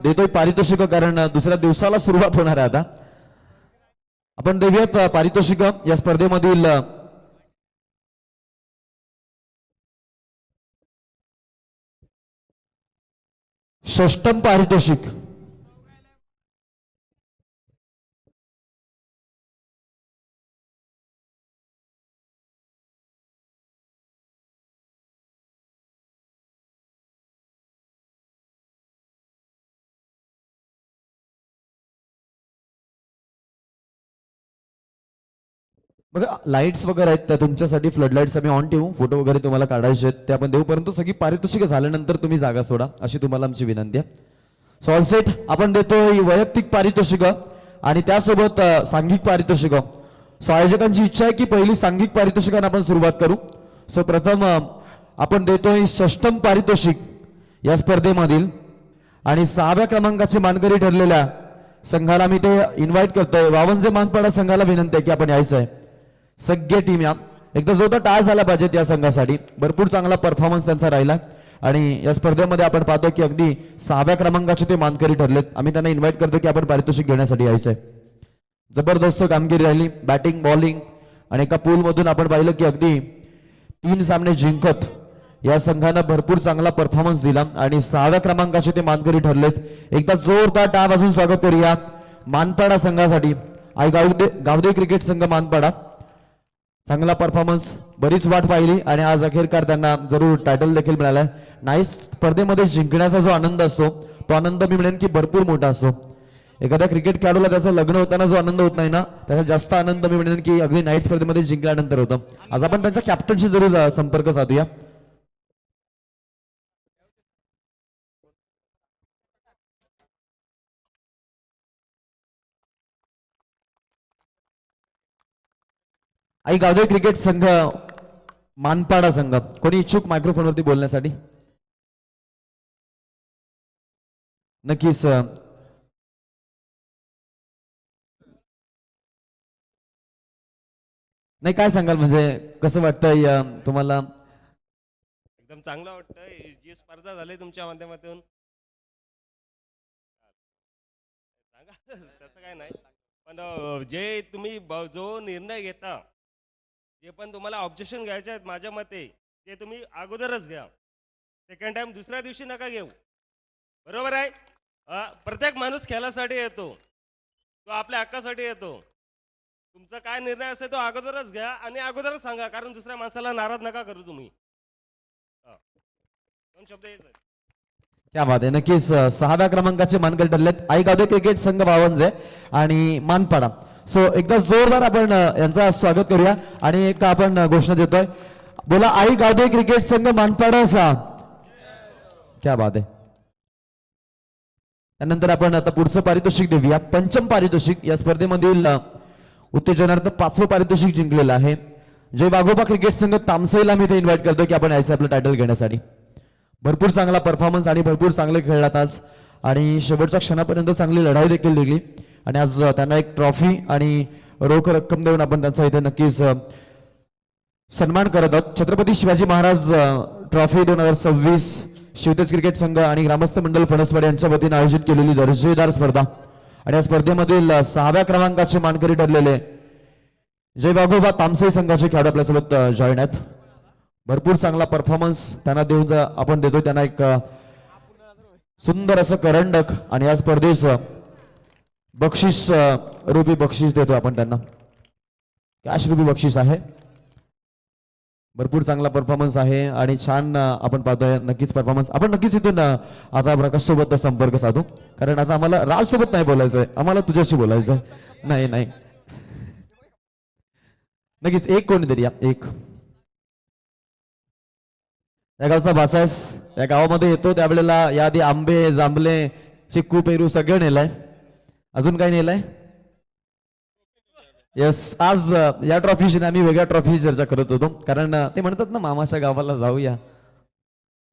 देतोय पारितोषिक, कारण दुसऱ्या दिवसाला सुरुवात होणार आहे आता. आपण देऊयात पारितोषिक या स्पर्धेमधील षष्टम पारितोषिक. बघा लाईट्स वगैरे आहेत त्या तुमच्यासाठी, फ्लड लाईट्स आम्ही ऑन ठेवू, फोटो वगैरे तुम्हाला काढायचे आहेत ते आपण देऊ, परंतु सगळी पारितोषिक झाल्यानंतर तुम्ही जागा सोडा अशी तुम्हाला आमची विनंती आहे. सॉल सेट आपण देतोय वैयक्तिक पारितोषिक आणि त्यासोबत सांघिक पारितोषिक. सो आयोजकांची इच्छा आहे की पहिली सांघिक पारितोषिकांना आपण सुरुवात करू. सो प्रथम आपण देतोय षष्टम पारितोषिक या स्पर्धेमधील आणि 6व्या क्रमांकाचे मानकरी ठरलेल्या संघाला मी ते इन्व्हाइट करतोय. वावंजे मानपाडा संघाला विनंती आहे की आपण यायचं आहे. सगळे टीम या एकदा जोरदार टाळ झाला पाहिजेत या संघासाठी, भरपूर चांगला परफॉर्मन्स त्यांचा राहिला आणि या स्पर्धेमध्ये आपण पाहतो की अगदी 6व्या क्रमांकाचे ते मानकरी ठरलेत. आम्ही त्यांना इन्व्हाइट करतो की आपण पारितोषिक घेण्यासाठी यायचंय. जबरदस्त कामगिरी राहिली, बॅटिंग बॉलिंग आणि एका पूल मधून आपण पाहिलं की अगदी 3 सामने जिंकत या संघानं भरपूर चांगला परफॉर्मन्स दिला आणि 6व्या क्रमांकाचे ते मानकरी ठरलेत. एकदा जोरदार टाळ वाजवून स्वागत करूया मानपाडा संघासाठी. आई गावदेवी क्रिकेट संघ मानपाडा चांगला परफॉर्मन्स, बरीच वाट पाहिली आणि आज अखेरकार त्यांना जरूर टायटल देखील मिळालाय. नाही स्पर्धेमध्ये जिंकण्याचा जो आनंद असतो तो आनंद मी म्हणेन की भरपूर मोठा असतो. एखाद्या क्रिकेट खेळाडूला त्याचं लग्न होताना जो आनंद होत नाही ना, त्याचा जास्त आनंद मी म्हणेन की अगदी नाईट स्पर्धेमध्ये जिंकल्यानंतर होतं. आज आपण त्यांच्या कॅप्टनशी जरूर संपर्क साधूया. आई गावदेवी क्रिकेट संघ मानपाडा संघ, कोणी इच्छुक मायक्रोफोनवरती बोलण्यासाठी? नक्कीच. नाही काय सांगाल, म्हणजे कसं वाटतंय तुम्हाला? एकदम चांगलं वाटतंय जी स्पर्धा झाली तुमच्या माध्यमातून. सांगा तसं काय नाही, पण जे तुम्ही जो निर्णय घेता, जे पण तुम्हाला ऑब्जेक्शन घ्यायचे आहेत माझ्या मते ते तुम्ही अगोदरच घ्या. सेकंड टाइम दुसऱ्या दिवशी नका घेऊ. बरोबर आहे. प्रत्येक माणूस खेळासाठी येतो, तो आपल्या हक्कासाठी येतो. तुमचा काय निर्णय असेल तो अगोदरच घ्या आणि अगोदरच सांगा, कारण दुसऱ्या माणसाला नाराज नका करू तुम्ही. दोन शब्द हेच आहेत. क्या बात आहे. नक्कीच 6व्या क्रमांकाचे मानकरी ठरलेत आई गावदेवी क्रिकेट संघ वावंजे आणि मानपाडा. सो एकदा जोरदार आपण यांचा स्वागत करूया आणि एक आपण घोषणा देतोय, बोला आई गावदेवी क्रिकेट संघ मानपाडा सा. क्या बात आहे. त्यानंतर आपण आता पुढचं पारितोषिक देऊया. पंचम पारितोषिक या स्पर्धेमधील उत्तेजनार्थ 5वं पारितोषिक जिंकलेलं आहे. जय वाघोबा क्रिकेट संघ तामसईला मी इथे इन्व्हाइट करतो की आपण यायचं आपलं टायटल घेण्यासाठी. भरपूर चांगला परफॉर्मन्स आणि भरपूर चांगले खेळलात आज आणि शेवटच्या क्षणापर्यंत चांगली लढाई देखील दिली आणि आज त्यांना एक ट्रॉफी आणि रोख रक्कम देऊन आपण त्यांचा इथे नक्कीच सन्मान करत आहोत. छत्रपती शिवाजी महाराज ट्रॉफी 2026 शिवतेज क्रिकेट संघ आणि ग्रामस्थ मंडळ फणसवाडी यांच्या वतीने आयोजित केलेली दर्जेदार स्पर्धा आणि या स्पर्धेमधील 6व्या क्रमांकाचे मानकरी ठरलेले जय वाघोबा तामसई संघाचे खेळाडू आपल्यासोबत जॉईन आहेत. भरपूर चांगला परफॉर्मन्स त्यांना देऊन आपण देतो त्यांना एक सुंदर असं करंडक आणि या स्पर्धेस बक्षीस रूपी बक्षीस देतो आपण त्यांना. कॅश रूपी बक्षीस आहे. भरपूर चांगला परफॉर्मन्स आहे आणि छान आपण पाहतोय नक्कीच परफॉर्मन्स. आपण नक्कीच इथून आता प्रकाश सोबत संपर्क साधू, कारण आता आम्हाला राज सोबत नाही बोलायचंय, आम्हाला तुझ्याशी बोलायचंय. नाही नाही नक्कीच एक कोणीतरी या. एक या गावचा भासास या गावामध्ये येतो त्यावेळेला या आधी आंबे जांभले चिक्कू पेरू सगळं नेलंय. अजून काय नेलंय? यस. आज या ट्रॉफीशी आम्ही वेगळ्या ट्रॉफीची चर्चा करत होतो, कारण ते म्हणतात ना मामाच्या गावाला जाऊया,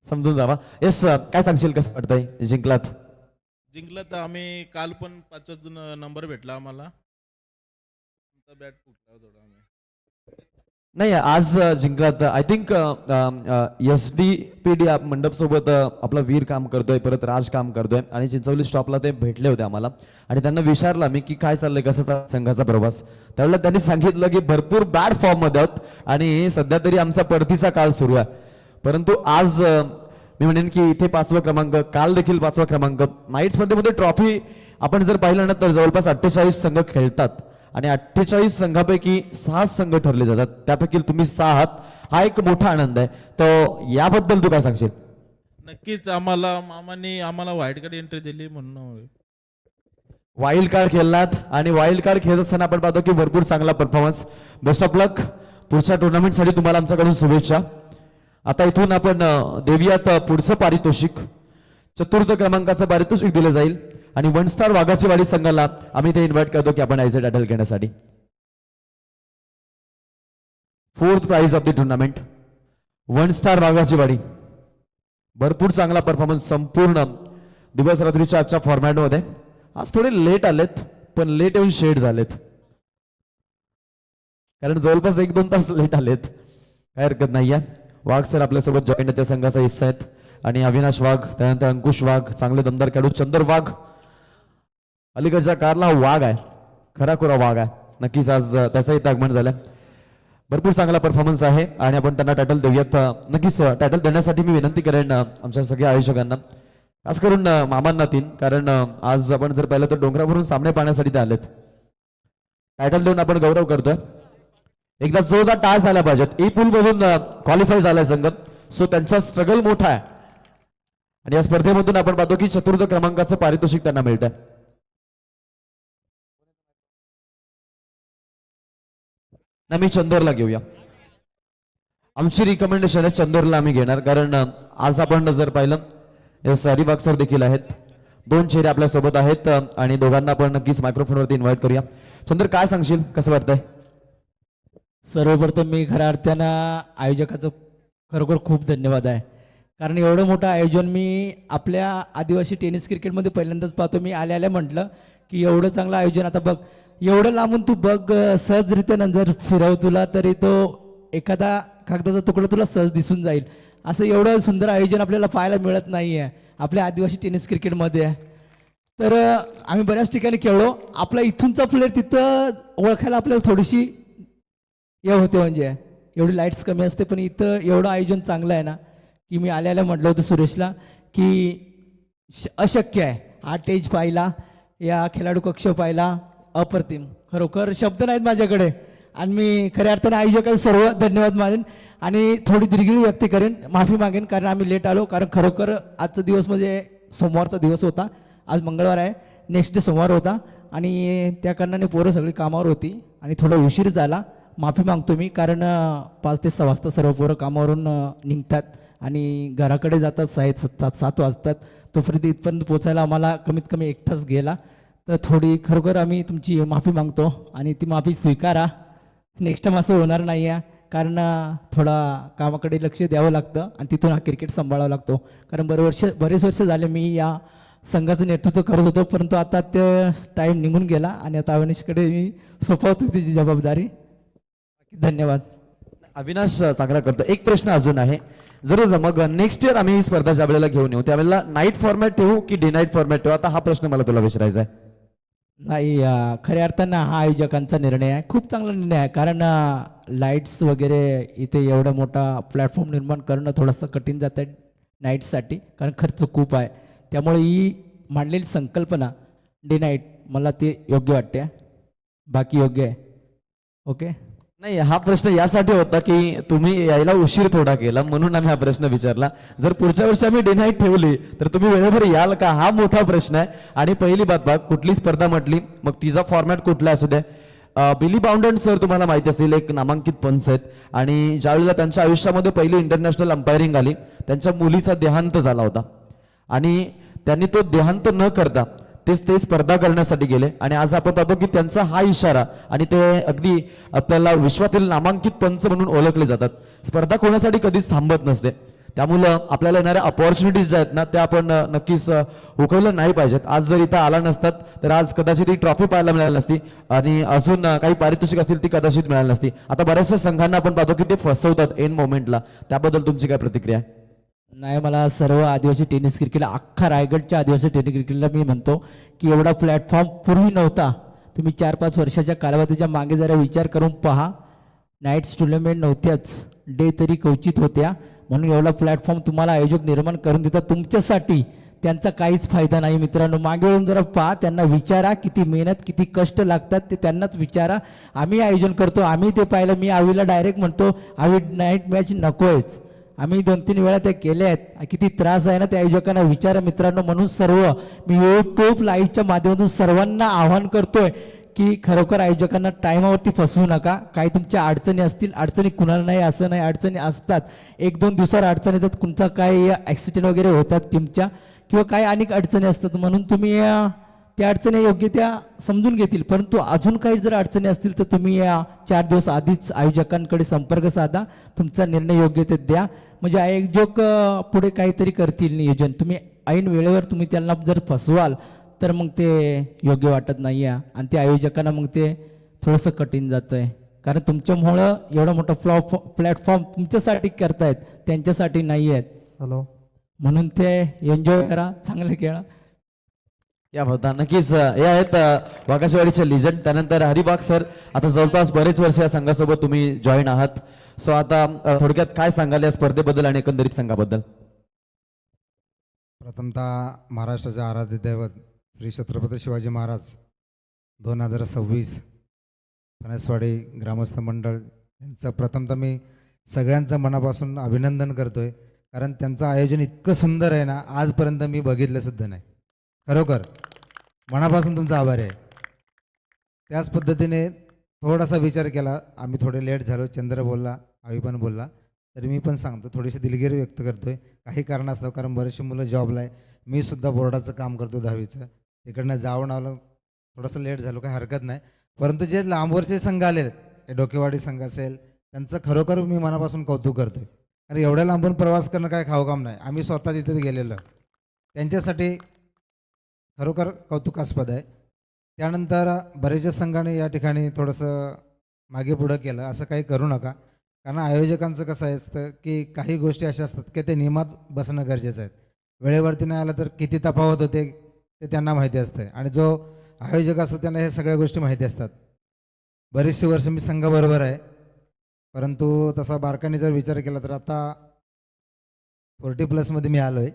समजून जावा. येस. काय सांगशील, कसं वाटतंय जिंकलात? जिंकलं तर आम्ही काल पण 5वा नंबर भेटला आम्हाला. बॅट फुटला थोडा आम्ही. नाही आज जिंकलात. आय थिंक SDPD मंडप सोबत आपला वीर काम करतोय, परत राज काम करतोय आणि चिंचवली स्टॉपला ते भेटले होते आम्हाला आणि त्यांना विचारला मी की काय चाललंय, कसा चाललाय संघाचा प्रवास. त्यावेळेला त्यांनी सांगितलं की भरपूर बॅड फॉर्म मध्ये आहोत आणि सध्या तरी आमचा परतीचा काळ सुरू आहे. परंतु आज मी म्हणेन की इथे 5वा क्रमांक, काल देखील 5वा क्रमांक. नाईट्स मध्ये ट्रॉफी आपण जर पाहिलं ना तर जवळपास 48 संघ खेळतात आणि 48 संघापैकी 6 संघ ठरले जातात, त्यापैकी तुम्ही 6 आहात. हा एक मोठा आनंद आहे. तर याबद्दल तू काय सांगशील? नक्कीच आम्हाला मामांनी आम्हाला व्हाईट कार्ड एंट्री दिली म्हणून. वाईल्ड कार्ड खेळलात आणि वाईल्ड कार्ड खेळत असताना आपण पाहतो की भरपूर चांगला परफॉर्मन्स. बेस्ट ऑफ लक. पुढच्या टुर्नामेंटसाठी तुम्हाला आमच्याकडून शुभेच्छा. आता इथून आपण देऊयात पुढचं पारितोषिक. 4th क्रमांकाचं पारितोषिक दिलं जाईल आणि 1 स्टार वाघाची वाडी संघाला आम्ही ते इन्व्हाइट करतो की आपण आयझेड टायटल घेण्यासाठी. 4th prize of the tournament 1 star वाघाची वाडी. भरपूर चांगला परफॉर्मन्स संपूर्ण दिवस रात्रीच्या आजच्या फॉर्मॅटमध्ये. आज थोडे लेट आलेत, पण लेट येऊन शेड झालेत, कारण जवळपास 1-2 तास लेट आलेत. काय हरकत नाहीये. वाघ सर आपल्यासोबत जॉईन त्या संघाचा हिस्सा आहेत आणि अविनाश वाघ, त्यानंतर अंकुश वाघ, चांगले दमदार खेळाडू चंदर वाघ. अलीकडच्या कारला हा वाघ आहे, खराखुरा वाघ आहे. नक्कीच आज त्याचंही आगमन झालं. भरपूर चांगला परफॉर्मन्स आहे आणि आपण त्यांना टायटल देऊयात. नक्कीच टायटल देण्यासाठी मी विनंती करेन आमच्या सगळ्या आयोजकांना, खास करून मामांना 3, कारण आज आपण जर पाहिलं तर डोंगरावरून सामने पाहण्यासाठी ते आलेत. टायटल देऊन आपण गौरव करतोय. एकदा जोरदार टाळ झाला पाहिजेत. ई पूल मधून क्वालिफाय झालाय संघ, सो त्यांचा स्ट्रगल मोठा आहे आणि या स्पर्धेमधून आपण पाहतो की 4th क्रमांकाचं पारितोषिक त्यांना मिळतंय. ना मी चंदरला घेऊया. आमची रिकमेंडेशन आहे चंदरला आम्ही घेणार, कारण आज आपण जर पाहिलं हरिबाग सर देखील आहेत, 2 चेहरे आपल्या सोबत आहेत आणि दोघांना आपण नक्कीच मायक्रोफोनवरती इन्व्हाइट करूया. चंदर काय सांगशील, कसं वाटतंय? सर्वप्रथम मी खऱ्या अर्थानं आयोजकाचं खरोखर खूप धन्यवाद आहे, कारण एवढं मोठं आयोजन मी आपल्या आदिवासी टेनिस क्रिकेटमध्ये पहिल्यांदाच पाहतो. मी आल्या म्हटलं की एवढं चांगलं आयोजन, आता बघ एवढं लांबून तू बघ, सहजरित्या जर फिरव तुला तरी तो एखादा कागदाचा तुकडा तुला सहज दिसून जाईल. असं एवढं सुंदर आयोजन आपल्याला पाहायला मिळत नाही आहे आपल्या आदिवासी टेनिस क्रिकेटमध्ये. तर आम्ही बऱ्याच ठिकाणी खेळलो. आपला इथूनचा प्लेअर तिथं ओळखायला आपल्याला थोडीशी हे होते, म्हणजे एवढी लाईट्स कमी असते, पण इथं एवढं आयोजन चांगलं आहे ना की मी आल्याला म्हटलं होतं सुरेशला की अशक्य आहे हा स्टेज पाहिला, या खेळाडू कक्ष पाहिला, अप्रतिम. खरोखर शब्द नाहीत माझ्याकडे आणि मी खऱ्या अर्थाने आयोजकांचे सर्व धन्यवाद मानेन आणि थोडी दिलगिरी व्यक्त करेन, माफी मागेन, कारण आम्ही लेट आलो. कारण खरोखर आजचा दिवस म्हणजे सोमवारचा दिवस होता, आज मंगळवार आहे, नेक्स्ट डे सोमवार होता आणि त्या कारणाने पोरं सगळी कामावर होती आणि थोडा उशीर झाला. माफी मागतो मी, कारण 5 ते 6 वाजता सर्व पोरं कामावरून निघतात आणि घराकडे जातात 7 वाजतात. तोपर्यंत इथपर्यंत पोचायला आम्हाला कमीत कमी 1 तास गेला. तर थोडी खरोखर आम्ही तुमची माफी मागतो आणि ती माफी स्वीकारा. नेक्स्ट टाइम असं होणार नाही आहे, कारण थोडा कामाकडे लक्ष द्यावं लागतं आणि तिथून हा क्रिकेट सांभाळावा लागतो. कारण बरेच वर्ष झाले मी या संघाचं नेतृत्व करत होतो, परंतु आता ते टाईम निघून गेला आणि आता अविनाशकडे मी सोपवतो त्याची जबाबदारी. धन्यवाद. अविनाश चांगला करतो. एक प्रश्न अजून आहे, जरूर मग नेक्स्ट इयर आम्ही ही स्पर्धा ज्या वेळेला घेऊन येऊ त्यावेळेला नाईट फॉर्मॅट ठेवू की डे नाईट फॉर्मॅट ठेवू? आता हा प्रश्न मला तुला विचारायचा आहे. नाही, खऱ्या अर्थानं हा आयोजकांचा निर्णय आहे, खूप चांगला निर्णय आहे. कारण लाईट्स वगैरे इथे एवढा मोठा प्लॅटफॉर्म निर्माण करणं थोडंसं कठीण जातं आहे नाईट्ससाठी, कारण खर्च खूप आहे. त्यामुळे ही मांडलेली संकल्पना डे नाईट मला ते योग्य वाटते. बाकी योग्य आहे. ओके. नाही, हा प्रश्न यासाठी होता की तुम्ही यायला उशीर थोडा केला म्हणून आम्ही हा प्रश्न विचारला. जर पुढच्या वर्षी आम्ही डे नाईट ठेवली तर तुम्ही वेळेवर याल का, हा मोठा प्रश्न आहे. आणि पहिली बात कुठली स्पर्धा म्हटली मग तिचा फॉर्मॅट कुठला असू दे. बिली बाउंडन सर तुम्हाला माहिती असतील एक नामांकित पंच आहेत आणि ज्यावेळेला त्यांच्या आयुष्यामध्ये पहिली इंटरनॅशनल अंपायरिंग आली, त्यांच्या मुलीचा देहांत झाला होता आणि त्यांनी तो देहांत न करता ते स्पर्धा करण्यासाठी गेले आणि आज आपण पाहतो की त्यांचा हा इशारा आणि ते अगदी आपल्याला विश्वातील नामांकित पंच म्हणून ओळखले जातात. स्पर्धा कोणासाठी कधीच थांबत नसते. त्यामुळं आपल्याला येणाऱ्या अपॉर्च्युनिटीज ज्या आहेत ना त्या आपण नक्कीच उकळल्या नाही पाहिजेत. आज जर इथं आला नसतात तर आज कदाचित ही ट्रॉफी पाहायला मिळाली नसती आणि अजून काही पारितोषिक असतील ती कदाचित मिळाली नसती. आता बऱ्याचशा संघांना आपण पाहतो की ते फसवतात एन मोमेंटला, त्याबद्दल तुमची काय प्रतिक्रिया आहे? नाही, मला सर्व आदिवासी टेनिस क्रिकेटला, अख्खा रायगडच्या आदिवासी टेनिस क्रिकेटला मी म्हणतो की एवढा प्लॅटफॉर्म पूर्वी नव्हता. तुम्ही 4-5 वर्षाच्या कालावधीच्या मागे जरा विचार करून पहा. नाईट्स टुर्नामेंट नव्हत्याच, डे तरी क्वचित होत्या. म्हणून एवढा प्लॅटफॉर्म तुम्हाला आयोजक निर्माण करून देतात तुमच्यासाठी. त्यांचा काहीच फायदा नाही मित्रांनो. मागे वळून जरा पहा, त्यांना विचारा किती मेहनत किती कष्ट लागतात ते त्यांनाच विचारा. आम्ही आयोजन करतो, आम्ही ते पाहिलं. मी आवीला डायरेक्ट म्हणतो आवी नाईट मॅच नकोयच. आम्ही 2-3 वेळा ते केले आहेत. किती त्रास आहे ना त्या आयोजकांना विचारा मित्रांनो. म्हणून सर्व मी यूट्यूब लाईव्हच्या माध्यमातून सर्वांना आवाहन करतोय की खरोखर आयोजकांना टायमावरती फसवू नका. काही तुमच्या अडचणी असतील, अडचणी कुणाला नाही असं नाही, अडचणी असतात. 1-2 दिवसावर अडचणी येतात, तुमचा काही ॲक्सिडेंट वगैरे होतात टीमच्या किंवा काही अनेक अडचणी असतात. म्हणून तुम्ही त्या अडचणी योग्य त्या समजून घेतील. परंतु अजून काही जर अडचणी असतील तर तुम्ही 4 दिवस आधीच आयोजकांकडे संपर्क साधा, तुमचा निर्णय योग्य ते द्या. म्हणजे आयोजक पुढे काहीतरी करतील नियोजन. तुम्ही ऐन वेळेवर तुम्ही त्यांना जर फसवाल तर मग ते योग्य वाटत नाही आहे आणि त्या आयोजकांना मग ते थोडंसं कठीण जातं आहे. कारण तुमच्यामुळं एवढा मोठा प्लॅटफॉर्म तुमच्यासाठी करतायत, त्यांच्यासाठी नाही आहेत. हॅलो, म्हणून ते एन्जॉय करा, चांगले खेळा. या होता नक्कीच. हे आहेत वाघाशेवाडीचे लिजंड. त्यानंतर हरिबाग सर, आता जवळपास बरेच वर्ष या संघासोबत तुम्ही जॉईन आहात. सो आता थोडक्यात काय सांगाल या स्पर्धेबद्दल आणि एकंदरीत संघाबद्दल? प्रथमतः महाराष्ट्राचे आराध्य दैवत श्री छत्रपती शिवाजी महाराज 2026 फणसवाडी ग्रामस्थ मंडळ यांचं प्रथमतः मी सगळ्यांचं मनापासून अभिनंदन करतोय. कारण त्यांचं आयोजन इतकं सुंदर आहे ना, आजपर्यंत मी बघितलं सुद्धा नाही. खरोखर मनापासून तुमचा आभार आहे. त्याच पद्धतीने थोडासा विचार केला, आम्ही थोडे लेट झालो, चंद्र बोलला, आवी पण बोलला, तरी मी पण सांगतो थोडीशी दिलगिरी व्यक्त करतोय. काही कारण असतं, कारण बरेचशी मुलं जॉबला आहे, मी सुद्धा बोर्डाचं काम करतो 10वीचं, तिकडनं जाऊन आलं, थोडंसं लेट झालो, काही हरकत नाही. परंतु जे लांबवरचे संघ आलेले आहेत, डोकेवाडी संघ असेल, त्यांचं खरोखर मी मनापासून कौतुक करतोय. कारण एवढ्या लांबून प्रवास करणं काय खाऊ काम नाही. आम्ही स्वतः तिथे गेलेलो, त्यांच्यासाठी खरोखर कौतुकास्पद आहे. त्यानंतर बरेचशा संघाने या ठिकाणी थोडंसं मागे पुढं केलं, असं काही करू नका. कारण आयोजकांचं कसं असतं की काही गोष्टी अशा असतात की ते नियमात बसणं गरजेचं आहे. वेळेवरती नाही आलं तर किती तफावत होते ते त्यांना माहिती असतं आणि जो आयोजक असतो त्यांना हे सगळ्या गोष्टी माहिती असतात. बरीचशी वर्ष मी संघाबरोबर आहे, परंतु तसा बारकाईने जर विचार केला तर आता 40+ मी आलो आहे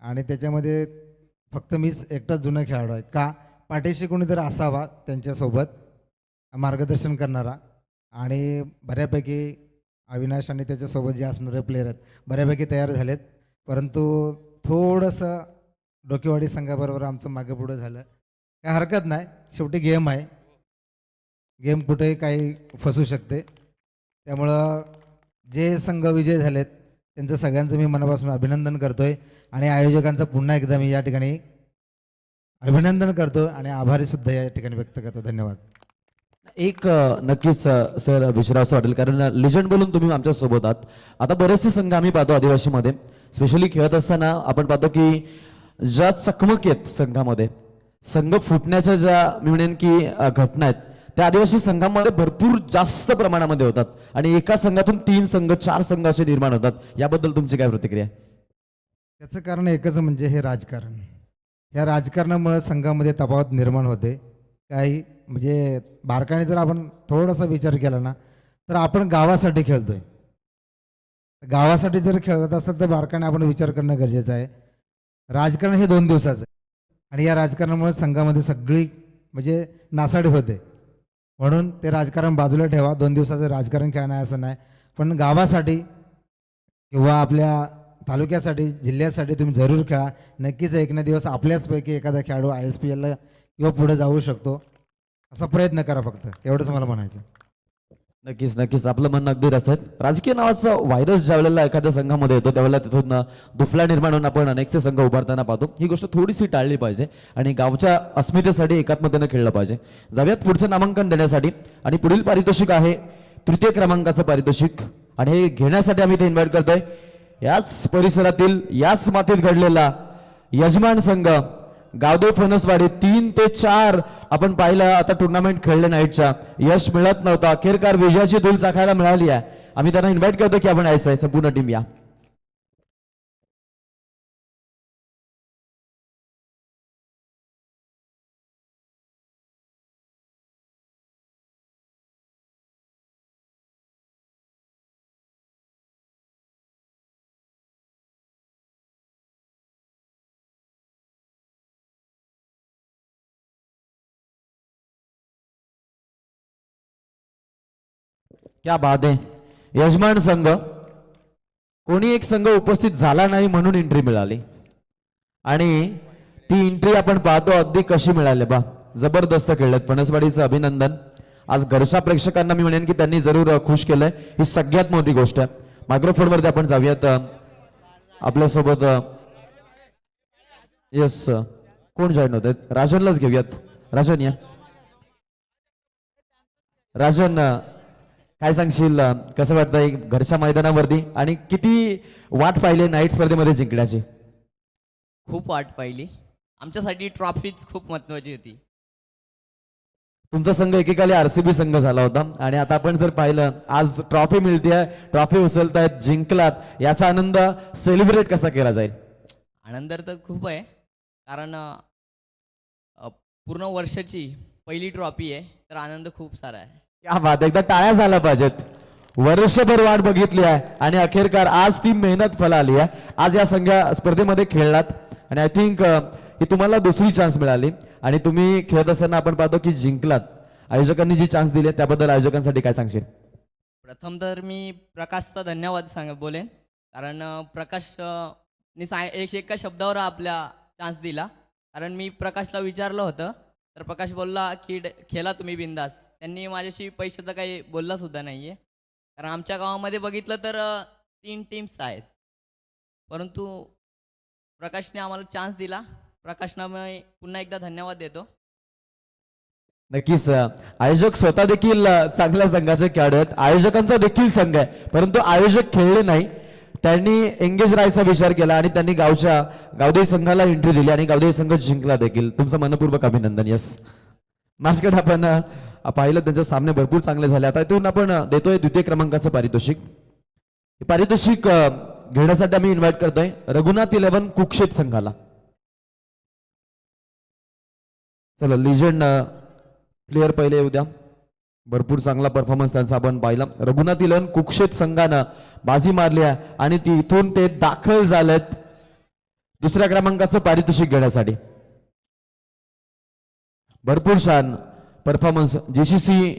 आणि त्याच्यामध्ये फक्त मीच एकटाच जुना खेळाडू आहे. का? पाठीशी कोणीतरी असावा त्यांच्यासोबत मार्गदर्शन करणारा. आणि बऱ्यापैकी अविनाश आणि त्याच्यासोबत जे असणारे प्लेयर आहेत बऱ्यापैकी तयार झालेत, परंतु थोडंसं डोकेवाडी संघाबरोबर आमचं मागे पुढं झालं. काय हरकत नाही, शेवटी गेम आहे, गेम कुठेही काही फसू शकते. त्यामुळं जे संघ विजय झालेत त्यांचं सगळ्यांचं मी मनापासून अभिनंदन करतोय आणि आयोजकांचं पुन्हा एकदा मी या ठिकाणी अभिनंदन करतो आणि आभारी सुद्धा या ठिकाणी व्यक्त करतो. धन्यवाद. एक नक्कीच सर विचारावं वाटेल, कारण लिजंड बोलून तुम्ही आमच्या सोबत आहात. आता बरेचसे संघ आम्ही पाहतो आदिवासीमध्ये, स्पेशली खेळत असताना आपण पाहतो की ज्या चकमक आहेत संघामध्ये, संघ फुटण्याच्या ज्या मी म्हणेन की घटना आहेत त्या आदिवासी संघामध्ये भरपूर जास्त प्रमाणामध्ये होतात आणि एका संघातून 3 संघ 4 संघ असे निर्माण होतात. याबद्दल तुमची काय प्रतिक्रिया? त्याचं कारण एकच म्हणजे हे राजकारण. या राजकारणामुळे संघामध्ये तफावत निर्माण होते. काही म्हणजे बारकाईने जर आपण थोडासा विचार केला ना तर आपण गावासाठी खेळतोय. गावासाठी जर खेळत असेल तर बारकाईने आपण विचार करणं गरजेचं आहे. राजकारण हे 2 दिवसाचं आहे आणि या राजकारणामुळे संघामध्ये सगळी म्हणजे नासाडी होते. म्हणून ते राजकारण बाजूला ठेवा. 2 दिवसाचं राजकारण खेळणं आहे असं नाही, पण गावासाठी किंवा आपल्या तालुक्यासाठी जिल्ह्यासाठी तुम्ही जरूर खेळा. नक्कीच एक ना दिवस आपल्याचपैकी एखादा खेळाडू ISPLला किंवा पुढे जाऊ शकतो, असा प्रयत्न करा. फक्त एवढंच मला म्हणायचं. नक्कीच नक्कीच आपलं म्हणणं अगदी रस्त्यात. राजकीय नावाचा व्हायरस ज्या वेळेला एखाद्या संघामध्ये येतो त्यावेळेला तिथून दुफला निर्माण होऊन आपण अनेकचे संघ उभारताना पाहतो. ही गोष्ट थोडीशी टाळली पाहिजे आणि गावच्या अस्मितेसाठी एकात्मतेनं खेळलं पाहिजे. जाऊयात पुढचं नामांकन देण्यासाठी आणि पुढील पारितोषिक आहे 3य क्रमांकाचं पारितोषिक आणि हे घेण्यासाठी आम्ही ते इन्व्हाइट करतोय याच परिसरातील याच मातीत घडलेला यजमान संघ गावदेव फणसवाडी 3 ते 4 आपण पाहिलं आता टुर्नामेंट खेळले नाईटच्या यश मिळत नव्हता अखेरकार विजयाची धूल चाखायला मिळाली आहे. आम्ही त्यांना इन्व्हाइट करतो की आपण यायचं आहे संपूर्ण टीम या. क्या बात आहे. यजमान संघ कोणी एक संघ उपस्थित झाला नाही म्हणून एंट्री मिळाली आणि ती एंट्री आपण पाहतो अगदी कशी मिळाली बा. जबरदस्त खेळलेत फणसवाडीचं अभिनंदन. आज घरच्या प्रेक्षकांना मी म्हणेन की त्यांनी जरूर खुश केलंय ही सगळ्यात मोठी गोष्ट आहे. मायक्रोफोन वरती आपण जाऊयात आपल्यासोबत येस कोण जॉईन होत आहेत राजनलाच घेऊयात. राजन या. राजन काय सांगशील कसं वाटतंय घरच्या मैदानावरती आणि किती वाट पाहिली नाईट स्पर्धेमध्ये जिंकण्याची? खूप वाट पाहिली. आमच्यासाठी ट्रॉफीच खूप महत्वाची होती. तुमचा संघ एकेकाली आरसीबी संघ झाला होता आणि आता आपण जर पाहिलं आज ट्रॉफी मिळते ट्रॉफी उचलतायत जिंकलात याचा आनंद सेलिब्रेट कसा केला जाईल? आनंद तर खूप आहे कारण पूर्ण वर्षाची पहिली ट्रॉफी आहे तर आनंद खूप सारा आहे. क्या बात. एकदा टाळ्या झाल्या पाहिजेत. वर्षभर वाट बघितली आहे आणि अखेरकार आज ती मेहनत फलाली आहे. आज या संघा स्पर्धेमध्ये खेळलात आणि आय थिंक ही तुम्हाला दुसरी चान्स मिळाली आणि तुम्ही खेळत असताना आपण पाहतो की जिंकलात. आयोजकांनी जी चान्स दिली त्याबद्दल आयोजकांसाठी काय सांगशील? प्रथम तर मी प्रकाशचा धन्यवाद बोलेन कारण प्रकाश एका शब्दावर आपल्या चान्स दिला. कारण मी प्रकाशला विचारलं होतं तर प्रकाश बोलला की खेळा तुम्ही बिंदास. त्यांनी माझ्याशी पैशाचं काही बोलला सुद्धा नाहीये कारण आमच्या गावामध्ये बघितलं तर 3 टीम्स आहेत परंतु प्रकाशने आम्हाला चान्स दिला. प्रकाशना मी पुन्हा एकदा धन्यवाद देतो. नक्कीच आयोजक स्वतः देखील चांगल्या संघाचे खेळाडू आहेत. आयोजकांचा देखील संघ आहे परंतु आयोजक खेळले नाही. त्यांनी एंगेज राहायचा विचार केला आणि त्यांनी गावदेवी संघाला एंट्री दिली आणि गावदेवी संघ जिंकला देखील. तुमचं मनपूर्वक अभिनंदन. यस मास्कट आपण पाहिलं त्यांचे सामने भरपूर चांगले झाले. आता इथून आपण देतोय द्वितीय क्रमांकाचं पारितोषिक. पारितोषिक घेण्यासाठी आम्ही इन्व्हाइट करतोय रघुनाथ 11 कुक्षेत संघाला. चला लिजेंड प्लेयर पहिले येऊ द्या. भरपूर चांगला परफॉर्मन्स त्यांचा आपण पाहिला. रघुनाथ 11 कुक्षेत संघानं बाजी मारली आहे आणि तिथून ते दाखल झालेत दुसऱ्या क्रमांकाचं पारितोषिक घेण्यासाठी. भरपूर छान परफॉर्मन्स जीसीसी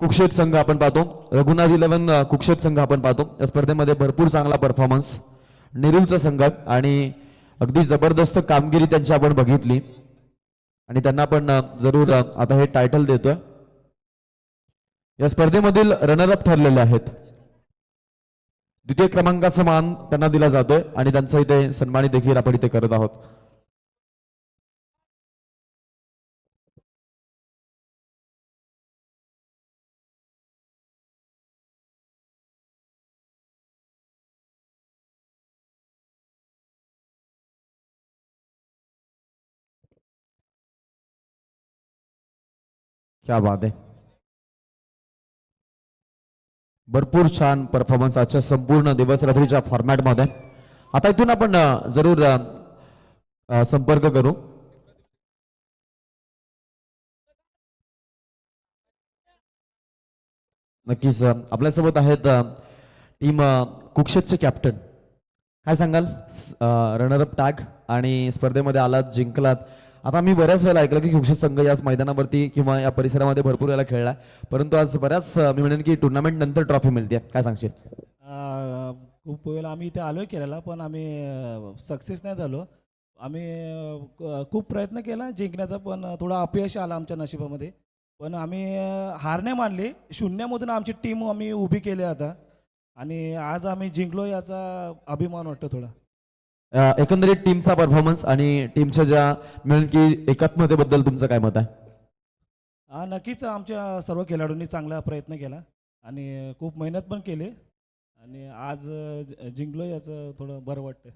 कुक्षेत संघ आपण पाहतो. रघुनाथ 11 कुक्षेत संघ आपण पाहतो या स्पर्धेमध्ये भरपूर चांगला परफॉर्मन्स निरुलचा संघ आणि अगदी जबरदस्त कामगिरी त्यांची आपण बघितली आणि त्यांना आपण जरूर आता हे टायटल देतोय. या स्पर्धेमधील रनरअप ठरलेले आहेत. द्वितीय क्रमांकाचा मान त्यांना दिला जातोय आणि त्यांचा इथे सन्मानित देखील आपण इथे करत आहोत. क्या बात आहे. भरपूर छान परफॉर्मन्स आजच्या संपूर्ण दिवस रात्रीच्या फॉर्मॅटमध्ये. आता इथून आपण जरूर संपर्क करू. नक्कीच आपल्यासोबत आहेत टीम कुक्षेतचे कॅप्टन. काय सांगाल रनरअप टॅग आणि स्पर्धेमध्ये आलात जिंकलात. आता मी बऱ्याच वेळेला ऐकलं की कुक्षेत संघ याच मैदानावरती किंवा या परिसरामध्ये भरपूर वेळेला खेळला परंतु आज बऱ्याच मी म्हणेन की टुर्नामेंट नंतर ट्रॉफी मिळते. काय सांगशील? खूप वेळेला आम्ही इथे आलोय केलेला पण आम्ही सक्सेस नाही झालो. आम्ही खूप प्रयत्न केला जिंकण्याचा पण थोडा अपयश आला आमच्या नशिबामध्ये. पण आम्ही हार नाही मानली. शून्यामधून आमची टीम आम्ही उभी केली आता आणि आज आम्ही जिंकलो याचा अभिमान वाटतो थोडा. एकंदरीत टीमचा परफॉर्मन्स आणि टीमच्या ज्या मिळून की एकात्मतेबद्दल तुमचं काय मत आहे? नक्कीच आमच्या सर्व खेळाडूंनी चांगला प्रयत्न केला आणि खूप मेहनत पण केली आणि आज जिंकलो याचं थोडं बरं वाटतं.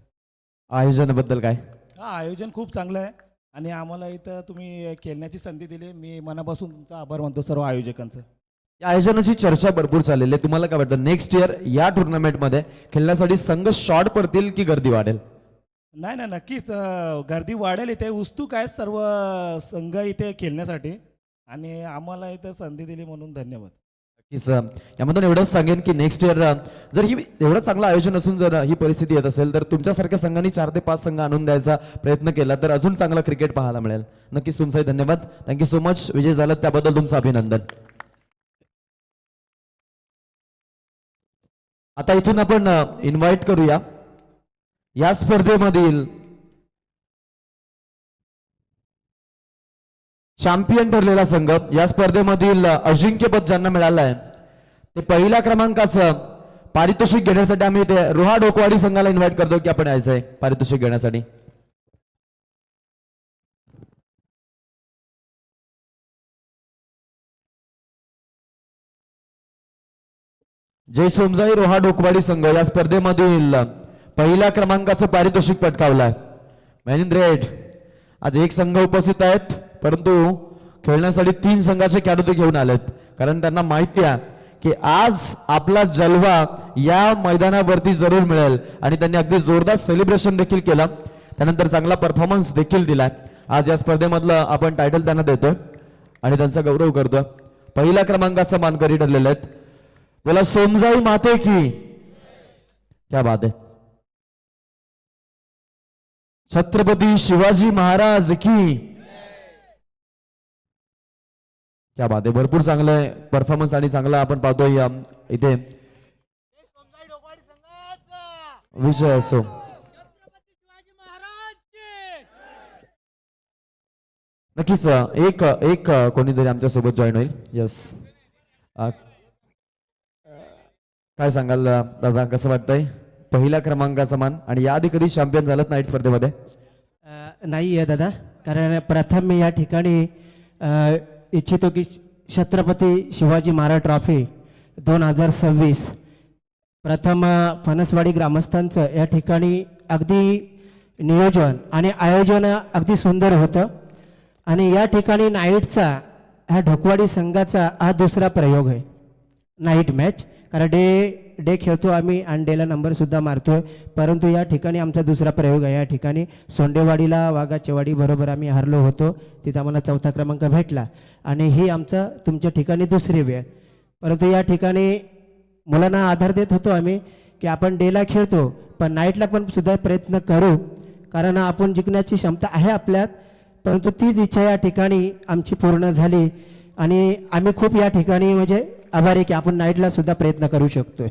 आयोजनाबद्दल काय? हा, आयोजन खूप चांगलं आहे आणि आम्हाला इथं तुम्ही खेळण्याची संधी दिली. मी मनापासून तुमचा आभार मानतो सर्व आयोजकांचं. या आयोजनाची चर्चा भरपूर चाललेली आहे. तुम्हाला काय वाटतं नेक्स्ट इयर या टुर्नामेंटमध्ये खेळण्यासाठी संघ शॉर्ट पडतील की गर्दी वाढेल? नाही नाही, नक्कीच गर्दी वाढेल. इथे उत्सुक आहे सर्व संघ इथे खेळण्यासाठी आणि आम्हाला इथं संधी दिली म्हणून धन्यवाद. नक्कीच यामधून एवढंच सांगेन की नेक्स्ट इयर जर ही एवढं चांगलं आयोजन असून जर ही परिस्थिती येत असेल तर तुमच्यासारख्या संघांनी 4 ते 5 संघ आणून द्यायचा प्रयत्न केला तर अजून चांगलं क्रिकेट पाहायला मिळेल. नक्कीच तुमचाही धन्यवाद. Thank you so much. विजय झालात त्याबद्दल तुमचं अभिनंदन. आता इथून आपण इन्व्हाइट करूया या स्पर्धेमधील चॅम्पियन ठरलेला संघ. या स्पर्धेमधील अजिंक्यपद ज्यांना मिळालं आहे ते पहिल्या क्रमांकाचं पारितोषिक घेण्यासाठी आम्ही ते रोहा डोकवाडी संघाला इन्व्हाइट करतो की आपण यायचंय पारितोषिक घेण्यासाठी. जय सोमजाई रोहा डोकवाडी संघ या स्पर्धेमधील पहिल्या क्रमांकाचं पारितोषिक पटकावलंय. Man in red. आज एक संघ उपस्थित आहेत परंतु खेळण्यासाठी 3 संघाचे खेळाडू घेऊन आलेत कारण त्यांना माहिती आहे की आज आपला जलवा या मैदानावरती जरूर मिळेल आणि त्यांनी अगदी जोरदार सेलिब्रेशन देखील केलं. त्यानंतर चांगला परफॉर्मन्स देखील दिलाय. आज या स्पर्धेमधलं आपण टायटल त्यांना देतोय आणि त्यांचा गौरव करतोय. पहिल्या क्रमांकाचा मानकरी ठरलेले आहेत. बोला सोमजाई माते की. क्या बात आहे. छत्रपती शिवाजी महाराज की. क्या बात आहे. भरपूर चांगलं परफॉर्मन्स आणि चांगला आपण पाहतोय इथे विजय असो. नक्कीच एक एक कोणीतरी आमच्या सोबत जॉईन होईल. यस, काय सांगाल दादा, कसं वाटतंय पहिल्या क्रमांकाचा मान आणि याआधी कधी चॅम्पियन झालात नाईट स्पर्धेमध्ये? नाही आहे दादा, कारण प्रथम मी या ठिकाणी इच्छितो की छत्रपती शिवाजी महाराज ट्रॉफी 2026 प्रथम फणसवाडी ग्रामस्थांचं या ठिकाणी अगदी नियोजन आणि आयोजन अगदी सुंदर होतं आणि या ठिकाणी नाईटचा ह्या ढोकवाडी संघाचा हा दुसरा प्रयोग आहे नाईट मॅच. कारण डे खेळतो आम्ही आणि डेला नंबरसुद्धा मारतोय, परंतु या ठिकाणी आमचा दुसरा प्रयोग आहे. या ठिकाणी सोंडेवाडीला वाघाचेवाडी बरोबर आम्ही हारलो होतो, तिथं आम्हाला 4था क्रमांक भेटला आणि ही आमचं तुमच्या ठिकाणी दुसरी वेळ. परंतु या ठिकाणी मुलांना आधार देत होतो आम्ही की आपण डेला खेळतो पण नाईटला पण सुद्धा प्रयत्न करू, कारण आपण जिंकण्याची क्षमता आहे आपल्यात. परंतु तीच इच्छा या ठिकाणी आमची पूर्ण झाली आणि आम्ही खूप या ठिकाणी म्हणजे आभारी की आपण नाईटला सुद्धा प्रयत्न करू शकतोय.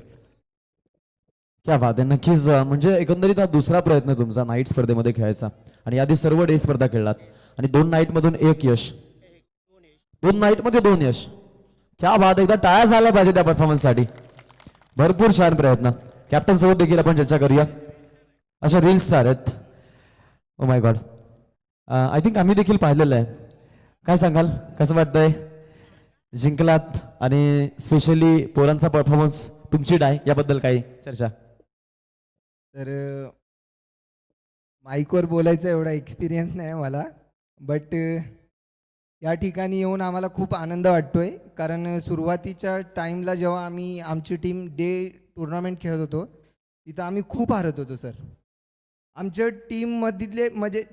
क्या बात आहे. नक्कीच म्हणजे एकंदरीत हा दुसरा प्रयत्न तुमचा नाईट स्पर्धेमध्ये खेळायचा आणि आधी सर्व डे स्पर्धा खेळलात आणि 2 नाईट मधून 1 यश, 2 नाईट मध्ये 2 यश. क्या बात. एकदा टाळ्या झाल्या पाहिजे त्या परफॉर्मन्स साठी. भरपूर छान प्रयत्न. कॅप्टन सोबत देखील आपण चर्चा करूया. अशा रील स्टार आहेत. Oh my God, I think आम्ही देखील पाहिलेलं आहे. काय सांगाल, कसं वाटतंय जिंकलात आणि स्पेशली पोरांचा परफॉर्मन्स, तुमची डाय याबद्दल काही चर्चा? तर माईकवर बोलायचा एवढा एक्सपिरियन्स नाही मला, बट या ठिकाणी येऊन आम्हाला खूप आनंद वाटतोय. कारण सुरुवातीच्या टाईमला जेव्हा आम्ही आमची टीम डे टुर्नामेंट खेळत होतो तिथं आम्ही खूप हारत होतो सर. आमच्या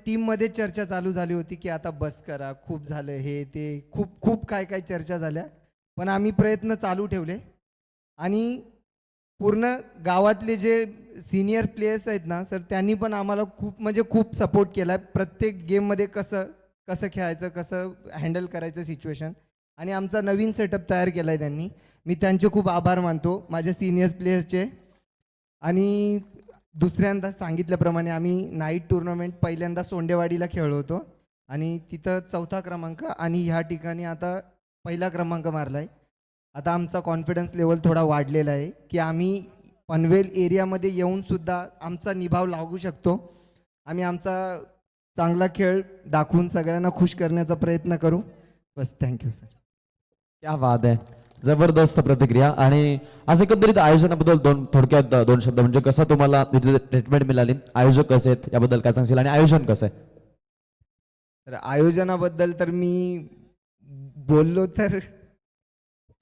टीममध्ये चर्चा चालू झाली होती की आता बस करा, खूप झालं हे ते, खूप खूप काय काय चर्चा झाल्या, पण आम्ही प्रयत्न चालू ठेवले आणि पूर्ण गावातले जे सिनियर प्लेयर्स आहेत ना सर, त्यांनी पण आम्हाला खूप सपोर्ट केला आहे. प्रत्येक गेममध्ये कसं खेळायचं, कसं हँडल करायचं सिच्युएशन, आणि आमचा नवीन सेटअप तयार केला आहे त्यांनी. मी त्यांचे खूप आभार मानतो माझ्या सिनियर प्लेयर्सचे. आणि दुसऱ्यांदा सांगितल्याप्रमाणे आम्ही नाईट टुर्नामेंट पहिल्यांदा सोंडेवाडीला खेळलो होतो आणि तिथं 4था क्रमांक आणि ह्या ठिकाणी आता 1ला क्रमांक मारला आहे. आता आमचा कॉन्फिडन्स लेवल थोडा वाढलेला आहे की आम्ही पनवेल एरियामध्ये येऊनसुद्धा आमचा निभाव लागू शकतो. आम्ही आमचा चांगला खेळ दाखवून सगळ्यांना खुश करण्याचा प्रयत्न करू. बस, थँक्यू सर. क्या बात आहे. जबरदस्त प्रतिक्रिया. आणि आज एकंदरीत आयोजनाबद्दल थोडक्यात दोन शब्द, म्हणजे कसं तुम्हाला तिथे ट्रीटमेंट मिळाली, आयोजक कसे आहेत याबद्दल काय सांगशील, आणि आयोजन कसं आहे? तर आयोजनाबद्दल तर मी बोललो तर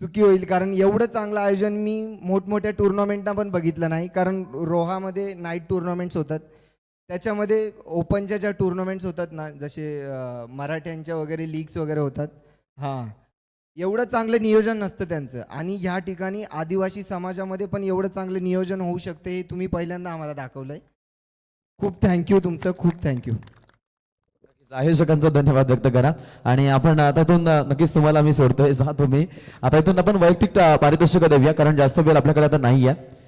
चुकी होईल, कारण एवढं चांगलं आयोजन मी मोठमोठ्या टुर्नामेंटना पण बघितलं नाही. कारण रोहामध्ये नाईट टुर्नामेंट्स होतात, त्याच्यामध्ये ओपनच्या ज्या टुर्नामेंट्स होतात ना, जसे मराठ्यांच्या वगैरे लीग्स वगैरे होतात, हां, एवढं चांगलं नियोजन नसतं त्यांचं. आणि ह्या ठिकाणी आदिवासी समाजामध्ये पण एवढं चांगलं नियोजन होऊ शकते हे तुम्ही पहिल्यांदा आम्हाला दाखवलंय. खूप थँक्यू तुमचं, खूप थँक्यू. आयोजकांचा धन्यवाद व्यक्त करा. आणि आपण आता इथून नक्कीच तुम्हाला मी सोडतोय, जा तुम्ही. आता इथून आपण वैयक्तिक पारितोषिक देऊया, कारण जास्त वेळ आपल्याकडे आता नाही आहे.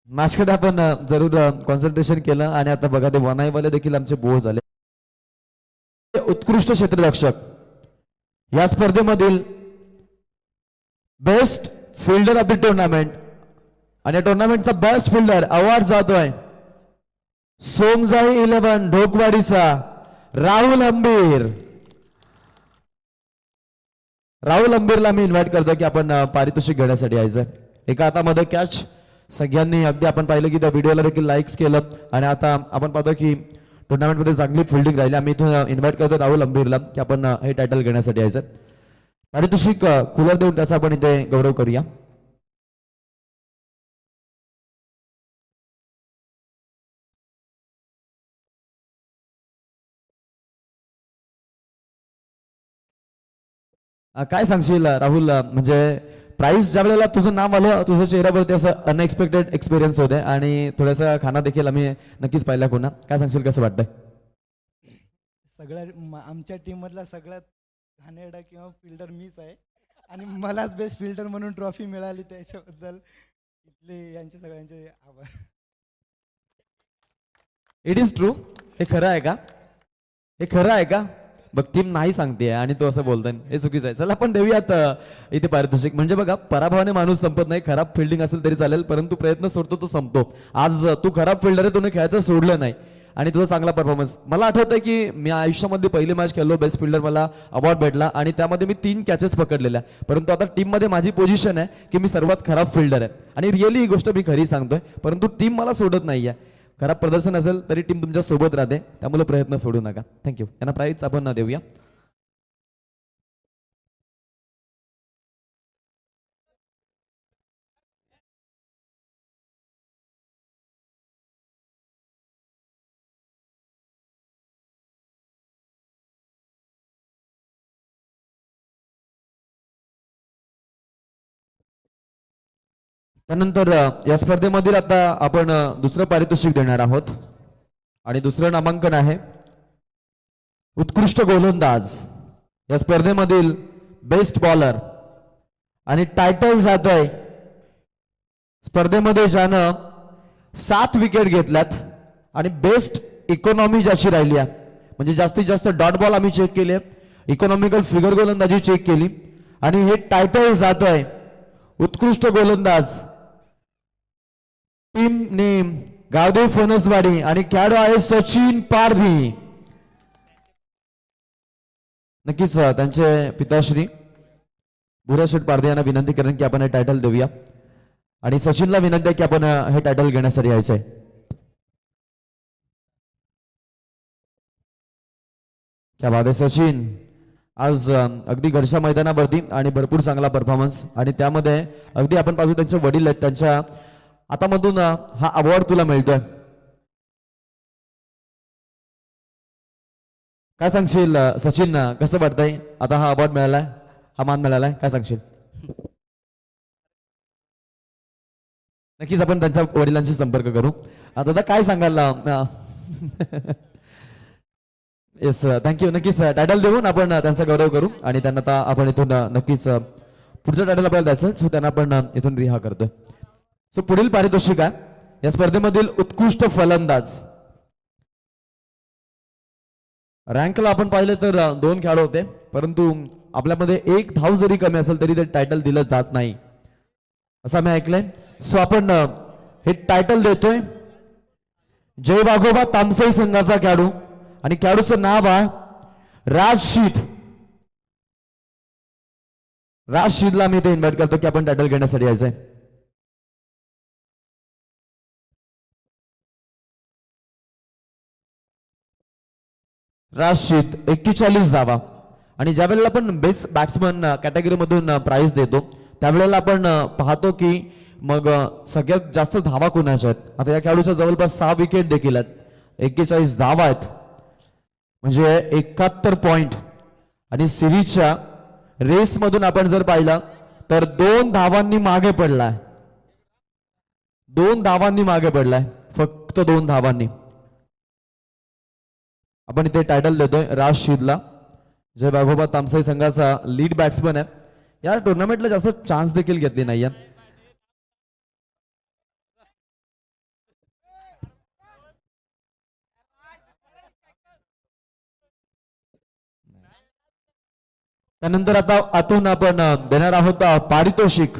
मॅचकडे आपण जरूर कॉन्सन्ट्रेशन केलं. आणि आता बघा, ते वनाईवाले देखील आमचे बोर झाले. उत्कृष्ट क्षेत्ररक्षक या स्पर्धेमधील best fielder of the tournament, आणि या टुर्नामेंटचा बेस्ट फिल्डर अवॉर्ड जातोय सोमजाई 11 ढोकवाडीचा राहुल अंबीर. राहुल अंबीरला मी इन्व्हाइट करतो की आपण पारितोषिक घेण्यासाठी यायचं. एका हातामध्ये कॅच, सगळ्यांनी अगदी आपण पाहिलं की त्या व्हिडिओला देखील लाईक्स केलं. आणि आता आपण पाहतो की टुर्नामेंटमध्ये चांगली फिल्डिंग राहिली. आम्ही इथून इन्व्हाइट करतो राहुल अंबीरला की आपण हे टायटल घेण्यासाठी यायचं. पारितोषिक कूलर देऊन त्याचा आपण इथे गौरव करूया. काय सांगशील राहुल, म्हणजे प्राइस ज्या वेळेला तुझं नाव आलं, तुझ्या चेहऱ्यावरती असं अनएक्सपेक्टेड एक्सपिरियन्स होते, आणि थोडासा खाना देखील आम्ही नक्कीच पाहिला. कोणा काय सांगशील, कसं वाटतंय? आमच्या टीममधला सगळ्यात घाणेरडा किंवा फिल्डर मीच आहे, आणि मलाच बेस्ट फिल्डर म्हणून ट्रॉफी मिळाली, त्याच्याबद्दल इथले यांचे सगळ्यांचे आभार. It is true. हे खरं आहे का? हे खरं आहे का? बघ, टीम नाही सांगते आणि तो असं बोलतोय, हे चुकीचं आहे. चला आपण देऊयात इथे पारितोषिक. म्हणजे बघा, पराभवाने माणूस संपत नाही. खराब फिल्डिंग असेल तरी चालेल, परंतु प्रयत्न सोडतो तो संपतो. आज तू खराब फिल्डर आहे, तुने खेळायचं सोडलं नाही, आणि तुझा चांगला परफॉर्मन्स. मला आठवतंय की मी आयुष्यामध्ये पहिली मॅच खेळलो, बेस्ट फिल्डर मला अवॉर्ड भेटला, आणि त्यामध्ये मी 3 कॅचेस पकडलेल्या. परंतु आता टीममध्ये माझी पोझिशन आहे की मी सर्वात खराब फिल्डर आहे, आणि रिअली ही गोष्ट मी खरी सांगतोय. परंतु टीम मला सोडत नाहीये. खराब प्रदर्शन असेल तरी टीम तुमच्या सोबत राहते, त्यामुळे प्रयत्न सोडू नका. थँक्यू. यांना प्राइज आपण देऊया. त्यानंतर या स्पर्धेमधील आता आपण दुसरं पारितोषिक देणार आहोत, आणि दुसरं नामांकन आहे उत्कृष्ट गोलंदाज. या स्पर्धेमधील बेस्ट बॉलर, आणि टायटल जात आहे स्पर्धेमध्ये ज्यानं 7 विकेट घेतल्यात, आणि बेस्ट इकॉनॉमी ज्याची राहिली आहे, म्हणजे जास्तीत जास्त डॉट बॉल आम्ही चेक केले, इकॉनॉमिकल फिगर गोलंदाजी चेक केली, आणि हे टायटल जात आहे उत्कृष्ट गोलंदाज टीम नेम गावदेव फणसवाडी, आणि खेळाडू आहे सचिन पारधी. नक्कीच त्यांचे पिताश्री भुराशेठ पारधी यांना विनंती करेन की आपण हे टायटल देऊया, आणि सचिनला विनंती आहे की आपण हे टायटल घेण्यासाठी यायचंय. क्या बात आहे सचिन, आज अगदी घरच्या मैदानावरती आणि भरपूर चांगला परफॉर्मन्स, आणि त्यामध्ये अगदी आपण पाहतो त्यांचे वडील आहेत, त्यांच्या हातामधून हा अवॉर्ड तुला मिळतोय. काय सांगशील सचिन, कसं वाटतंय आता हा अवॉर्ड मिळालाय, हा मान मिळालाय, काय सांगशील? नक्कीच आपण त्यांच्या वडिलांशी संपर्क करू. आता काय सांगाल? Yes, thank you. नक्कीच टायटल देऊन आपण त्यांचा गौरव करू, आणि त्यांना आता आपण इथून नक्कीच पुढचं टायटल आपल्याला द्यायचं, सो त्यांना आपण इथून रिहा करतोय. सो पुढील पारितोषिक आहे या स्पर्धेमधील उत्कृष्ट फलंदाज. रँकला आपण पाहिलं तर 2 खेळाडू होते, परंतु आपल्यामध्ये 1 धाव जरी कमी असेल तरी ते टायटल दिलं जात नाही, असं मी ऐकलंय. सो आपण हे टायटल देतोय जय वाघोबा तामसई संघाचा खेळाडू, आणि खेळाडूचं नाव आहे राज शीठ. राशीदला मी ते इन्व्हाइट करतो की आपण टायटल घेण्यासाठी यायचंय. राशीद 41 धावा. आणि ज्या वेळेला आपण बेस्ट बॅट्समन कॅटेगरी मधून प्राइज देतो त्यावेळेला आपण पाहतो की मग सगळ्यात जास्त धावा कोणाच्या आहेत. आता या खेळाडूच्या जवळपास 6 विकेट देखील आहेत, 41 धावा आहेत, म्हणजे 71 पॉइंट. आणि सिरीजच्या रेस मधून आपण जर पाहिलं तर 2 धावांनी मागे पडलाय, 2 धावांनी मागे पडलाय, फक्त 2 धावांनी. आपण इथे टायटल देतोय राशीदला, जय बाघोबा तामसाई संघाचा लीड बॅट्समन आहे. या टुर्नामेंटला जास्त चान्स देखील घेतली नाहीये. त्यानंतर आता आतून आपण देणार आहोत पारितोषिक.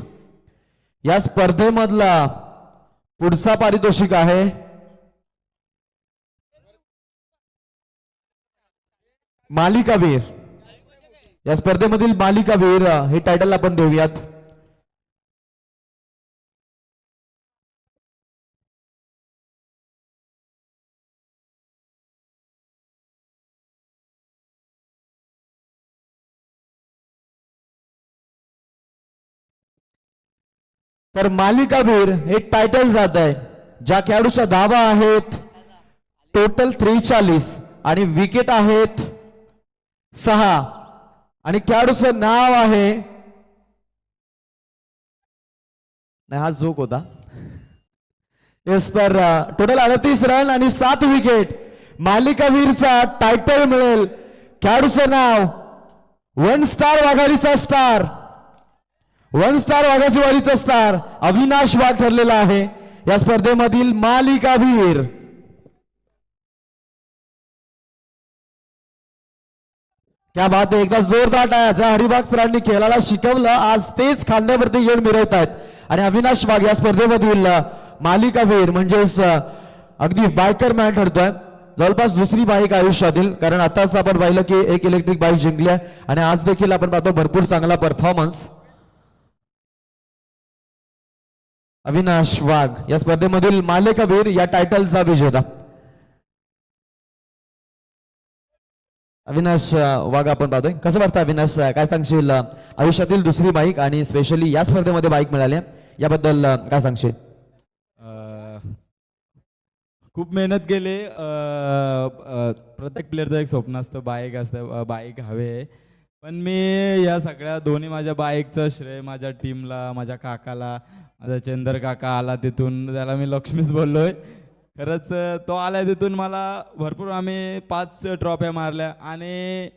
या स्पर्धेमधला पुढचा पारितोषिक आहे मालिकावीर. या स्पर्धेमधील मालिकावीर हे टायटल आपण देऊयात. तर मालिकावीर हे टायटल जात आहे ज्या खेळाडूच्या धावा आहेत टोटल 43 आणि विकेट आहेत 6 आणि खेळाडूचं नाव आहे, नाही हा जोक होता. येस, तर टोटल 38 रन आणि 7 विकेट. मालिकावीरचा टायटल मिळेल. खेळाडूचं नाव 1 स्टार वाघारीचा स्टार, 1 स्टार वाघाची वारीचा स्टार अविनाश वाघ ठरलेला आहे या स्पर्धेमधील मालिकावीर. क्या बात आहे, एकदा जोरदार टाळ्या. ज्या हरिभाग सरांनी खेळाला शिकवलं आज तेच खांद्यावरती येऊन मिरवत आहेत. आणि अविनाश वाघ या स्पर्धेमधील मालिकावीर म्हणजेच अगदी बायकर मॅन ठरतोय, जवळपास दुसरी बाईक आयुष्यातील. कारण आताच आपण पाहिलं की एक इलेक्ट्रिक बाईक जिंकली आहे आणि आज देखील आपण पाहतो भरपूर चांगला परफॉर्मन्स. अविनाश वाघ या स्पर्धेमधील मालिकावीर या टायटलचा विजेता. अविनाश वाघ आपण पाहतोय. कसं वाटतं अविनाश, काय सांगशील? आयुष्यातील दुसरी बाईक आणि स्पेशली या स्पर्धेमध्ये बाईक मिळाली याबद्दल काय सांगशील? खूप मेहनत केली. प्रत्येक प्लेअरचं एक स्वप्न असतं, बाईक असतं, बाईक हवे. पण मी या सगळ्या दोन्ही माझ्या बाईकचं श्रेय माझ्या टीमला, माझ्या काकाला, माझा चंदर काका आला तिथून, त्याला मी लक्ष्मीच बोललोय. खरंच तो आलाय तिथून मला भरपूर आम्ही 5 ट्रॉफ्या मारल्या. आणि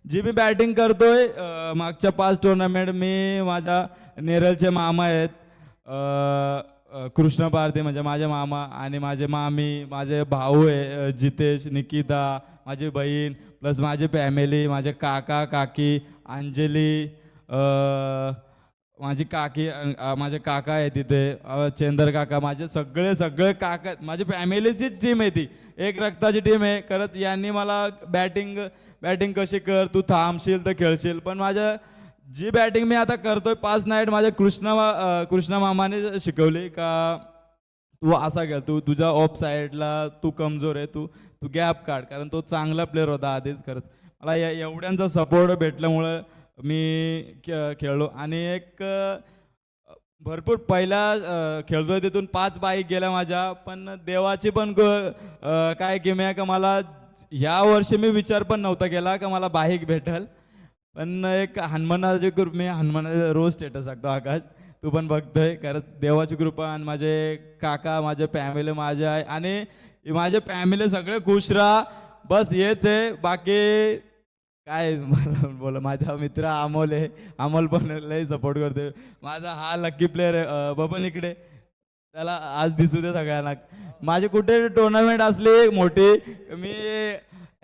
जी मी बॅटिंग करतोय मागच्या 5 टुर्नामेंट मी माझ्या नेरळचे मामा आहेत कृष्ण पारधी म्हणजे माझे मामा, आणि माझे मामी, माझे भाऊ आहे जितेश, निकिता, माझी बहीण, प्लस माझी फॅमिली, माझे काका काकी, अंजली, माझी काकी, माझे काका आहे तिथे, चंदर काका, माझे सगळे काका, माझी फॅमिलीचीच टीम आहे ती, एक रक्ताची टीम आहे. खरंच यांनी मला बॅटिंग कशी कर, तू थांबशील तर खेळशील. पण माझ्या जी बॅटिंग मी आता करतोय 5 नाईट माझ्या कृष्णा मामाने शिकवली का तू असा खेळ, तू तुझ्या ऑफ साईडला तू कमजोर आहे, तू गॅप काढ. कारण तो चांगला प्लेअर होता आधीच. खरंच मला एवढ्यांचा सपोर्ट भेटल्यामुळं मी खेळलो. आणि एक भरपूर पहिला खेळतोय तिथून 5 बाईक गेल्या माझ्या. पण देवाची पण काय किमया का मला ह्या वर्षी मी विचार पण नव्हता केला का मला बाईक भेटेल. पण एक हनुमानाची कृपा, मी हनुमानाचा रोज स्टेटस टाकतो आकाश, तू पण बघतोय. खरंच देवाची कृपा आणि माझे काका, माझे फॅमिली, माझे आहे आणि माझे फॅमिली सगळे खुश राहा, बस हेच आहे. बाकी काय बोला. माझा मित्र अमोल आहे, अमोल पण लय सपोर्ट करते. माझा हा लकी प्लेअर आहे बबन, इकडे त्याला आज दिसू दे सगळ्यांना. माझी कुठे टुर्नामेंट असली मोठी मी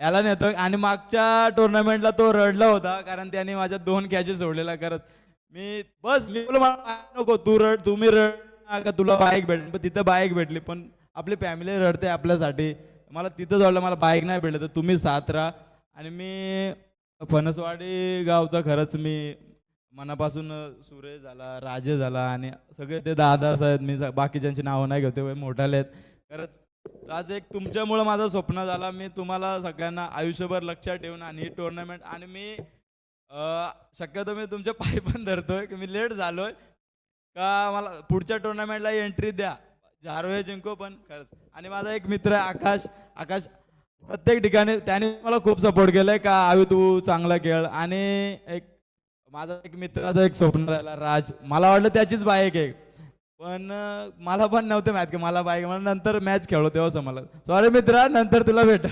याला नेतो. आणि मागच्या टुर्नामेंटला तो रडला होता कारण त्याने माझ्या 2 कॅचेस सोडलेला. करत मी नको तू रड, तुम्ही रड का तुला बाईक भेटली. पण तिथं बाईक भेटली, पण आपली फॅमिली रडते आपल्यासाठी. मला तिथं जोडलं, मला बाईक नाही भेटलं तर तुम्ही साथ राहा. आणि मी फणसवाडी गावचा खरंच मी मनापासून सुरेश झाला, राजे झाला आणि सगळे ते दादा आहेत, मी बाकीच्यांची नावं नाही घेते, मोठाले आहेत. खरंच आज एक तुमच्यामुळं माझं स्वप्न झाला. मी तुम्हाला सगळ्यांना आयुष्यभर लक्षात ठेवून आणि ही टुर्नामेंट आणि मी शक्यतो मी तुमच्या पाय पण धरतोय की मी लेट झालोय का मला पुढच्या टुर्नामेंटला एंट्री द्या, हारो जिंको पण खरंच. आणि माझा एक मित्र आहे आकाश प्रत्येक ठिकाणी त्याने मला खूप सपोर्ट केलाय का आवी तू चांगला खेळ. आणि एक माझा एक मित्राचं एक स्वप्न राहिला राज, मला वाटलं त्याचीच बाईक आहे पण मला पण नव्हतं माहित की मला बाईक, मला नंतर मॅच खेळलो तेव्हा समजलं. सॉरी मित्रा, नंतर तुला भेट.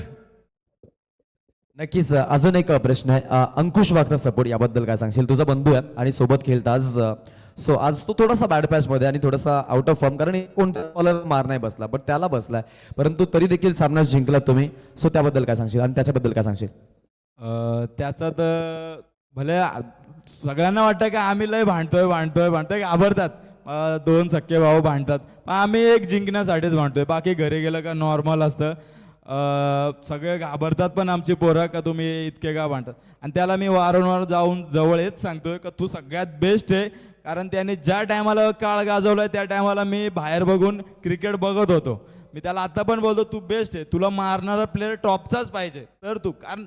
नक्कीच. अजून एक प्रश्न आहे, अंकुश वाघचा सपोर्ट याबद्दल काय सांगशील? तुझा बंधू आहे आणि सोबत खेळता आज, सो आज तो थोडासा बॅड पॅच मध्ये आणि थोडासा आउट ऑफ फॉर्म, कारण कोणत्या बॉलर मार नाही बसला पण त्याला बसलाय, परंतु तरी देखील सामना जिंकला तुम्ही. सो त्याबद्दल काय सांगशील आणि त्याच्याबद्दल काय सांगशील? त्याचा तर भले सगळ्यांना वाटतं की आम्ही लय भांडतोय घाबरतात, दोन सख्खे भाऊ भांडतात, पण आम्ही एक जिंकण्यासाठीच भांडतोय. बाकी घरी गेलं का नॉर्मल असतं. सगळे घाबरतात पण आमची पोरं का तुम्ही इतके का भांडतात. आणि त्याला मी वारंवार जाऊन जवळ हेच सांगतोय का तू सगळ्यात बेस्ट आहे, कारण त्याने ज्या टायमाला काळ गाजवलाय त्या टायमाला मी बाहेर बघून क्रिकेट बघत होतो. मी त्याला आता पण बोलतो तू बेस्ट आहे, तुला मारणारा प्लेअर टॉपचाच पाहिजे तर तू, कारण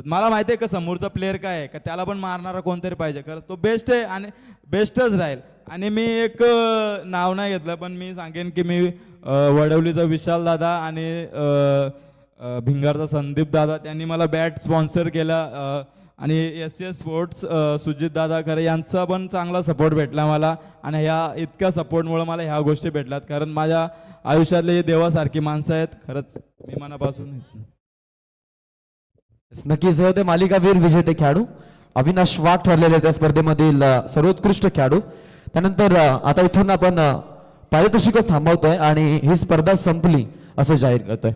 मला माहिती आहे का समोरचा प्लेअर काय आहे का त्याला पण मारणारा कोणतरी पाहिजे. खरंच तो बेस्ट आहे आणि बेस्टच राहील. आणि मी एक नाव नाही घेतलं पण मी सांगेन की मी वडवलीचा विशाल दादा आणि भिंगारचा संदीप दादा त्यांनी मला बॅट स्पॉन्सर केला आणि SCS स्पोर्ट्स सुजित दादा खरं यांचा पण चांगला सपोर्ट भेटला मला. आणि ह्या इतक्या सपोर्टमुळे मला ह्या गोष्टी भेटल्यात, कारण माझ्या आयुष्यातले देवासारखी माणसं आहेत. खरंच मी मनापासून नक्कीच हे होते मालिकावीर विजेते खेळाडू अविनाश वाघ ठरलेले त्या स्पर्धेमधील सर्वोत्कृष्ट खेळाडू. त्यानंतर आता इथून आपण पारितोषिकच थांबवतोय आणि ही स्पर्धा संपली असं जाहीर करतोय.